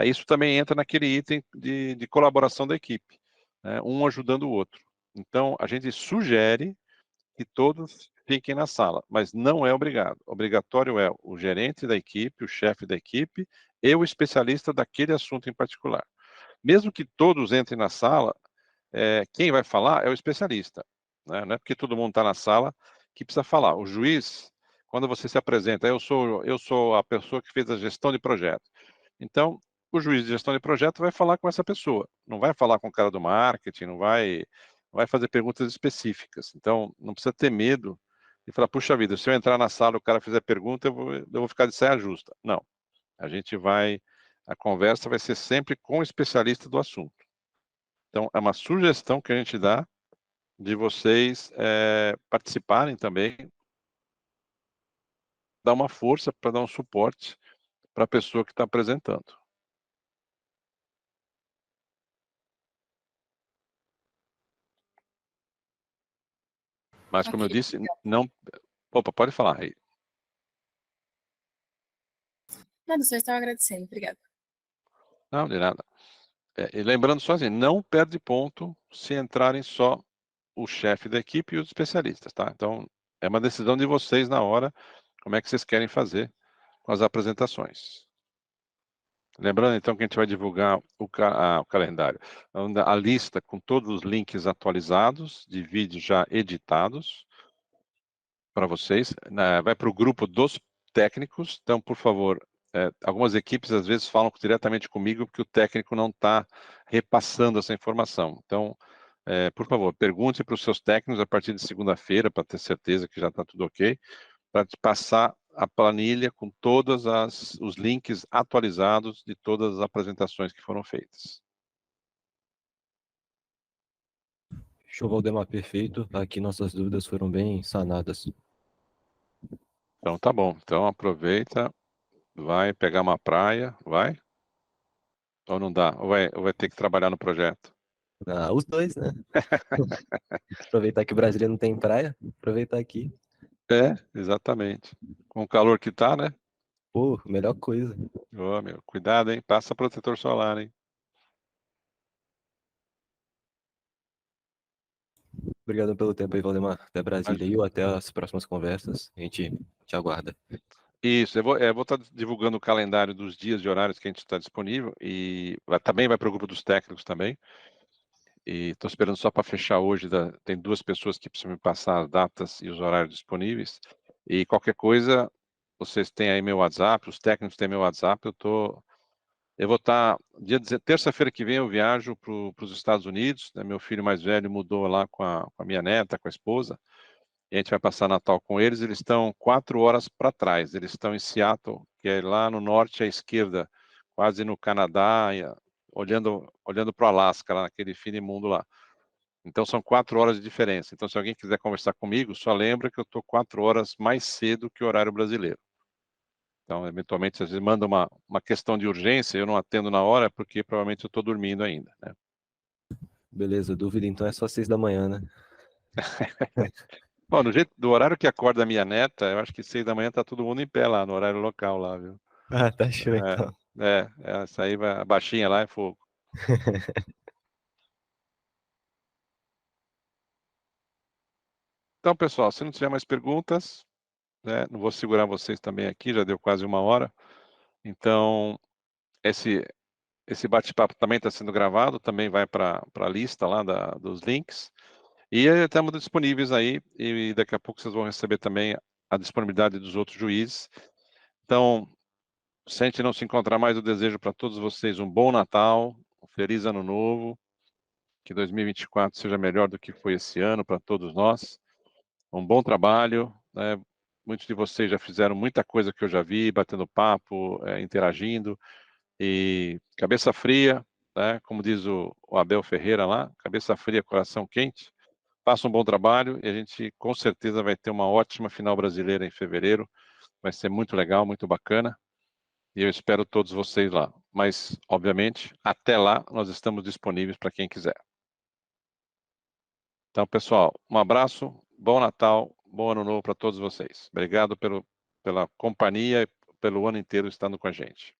Isso também entra naquele item de colaboração da equipe, né? Um ajudando o outro. Então, a gente sugere que todos fiquem na sala, mas não é obrigado. Obrigatório é o gerente da equipe, o chefe da equipe e o especialista daquele assunto em particular. Mesmo que todos entrem na sala, quem vai falar é o especialista, né? Não é porque todo mundo está na sala que precisa falar. O juiz, quando você se apresenta, eu sou a pessoa que fez a gestão de projeto. Então, o juiz de gestão de projeto vai falar com essa pessoa, não vai falar com o cara do marketing, não vai fazer perguntas específicas. Então, não precisa ter medo de falar, puxa vida, se eu entrar na sala e o cara fizer pergunta, eu vou ficar de saia justa. Não, a conversa vai ser sempre com o especialista do assunto. Então, é uma sugestão que a gente dá de vocês participarem também, dar uma força para dar um suporte para a pessoa que está apresentando. Mas, como eu disse, não... Opa, pode falar aí. Nada, só estava agradecendo, obrigada. Não, de nada. E lembrando só assim, não perde ponto se entrarem só o chefe da equipe e os especialistas, tá? Então, é uma decisão de vocês na hora, como é que vocês querem fazer com as apresentações. Lembrando, então, que a gente vai divulgar o calendário, a lista com todos os links atualizados, de vídeos já editados, para vocês, vai para o grupo dos técnicos, então, por favor, algumas equipes às vezes falam diretamente comigo porque o técnico não está repassando essa informação. Então, por favor, pergunte para os seus técnicos a partir de segunda-feira, para ter certeza que já está tudo ok, para te passar a planilha com todos os links atualizados de todas as apresentações que foram feitas. Show, Valdemar, perfeito. Aqui nossas dúvidas foram bem sanadas. Então, tá bom. Então, aproveita, vai pegar uma praia, vai? Ou não dá? Ou vai ter que trabalhar no projeto? Ah, os dois, né? Aproveitar que Brasília não tem praia, aproveitar aqui. Exatamente. Com o calor que tá, né? Pô, melhor coisa. Ô, meu, cuidado, hein? Passa protetor solar, hein? Obrigado pelo tempo aí, Valdemar. Até Brasília aí ou até as próximas conversas. A gente te aguarda. Isso, eu vou estar divulgando o calendário dos dias e horários que a gente está disponível e também vai para o grupo dos técnicos também. E estou esperando só para fechar hoje. Tem 2 pessoas que precisam me passar as datas e os horários disponíveis. E qualquer coisa, vocês têm aí meu WhatsApp, os técnicos têm meu WhatsApp, eu vou estar, terça-feira que vem eu viajo para os Estados Unidos, né? Meu filho mais velho mudou lá com a minha neta, com a esposa, e a gente vai passar Natal com eles. Eles estão 4 horas para trás, eles estão em Seattle, que é lá no norte à esquerda, quase no Canadá, olhando para o Alasca, lá naquele fim de mundo lá. Então são 4 horas de diferença. Então se alguém quiser conversar comigo, só lembra que eu estou 4 horas mais cedo que o horário brasileiro. Então, eventualmente, às vezes manda uma questão de urgência, eu não atendo na hora, porque provavelmente eu estou dormindo ainda, né? Beleza, dúvida então é só 6 da manhã, né? Bom, do horário que acorda a minha neta, eu acho que 6 da manhã tá todo mundo em pé lá, no horário local lá, viu? Ah, tá show então. Essa aí, a baixinha lá é fogo. Então, pessoal, se não tiver mais perguntas, né, não vou segurar vocês também aqui, já deu quase 1 hora. Então, esse bate-papo também está sendo gravado, também vai para a lista lá dos links. E estamos disponíveis aí, e daqui a pouco vocês vão receber também a disponibilidade dos outros juízes. Então, se a gente não se encontrar mais, eu desejo para todos vocês um bom Natal, um feliz Ano Novo, que 2024 seja melhor do que foi esse ano para todos nós. Um bom trabalho, né? Muitos de vocês já fizeram muita coisa que eu já vi, batendo papo, interagindo, e cabeça fria, né? Como diz o Abel Ferreira lá, cabeça fria, coração quente. Faça um bom trabalho e a gente com certeza vai ter uma ótima final brasileira em fevereiro. Vai ser muito legal, muito bacana. E eu espero todos vocês lá. Mas, obviamente, até lá nós estamos disponíveis para quem quiser. Então, pessoal, um abraço, bom Natal, bom Ano Novo para todos vocês. Obrigado pela companhia e pelo ano inteiro estando com a gente.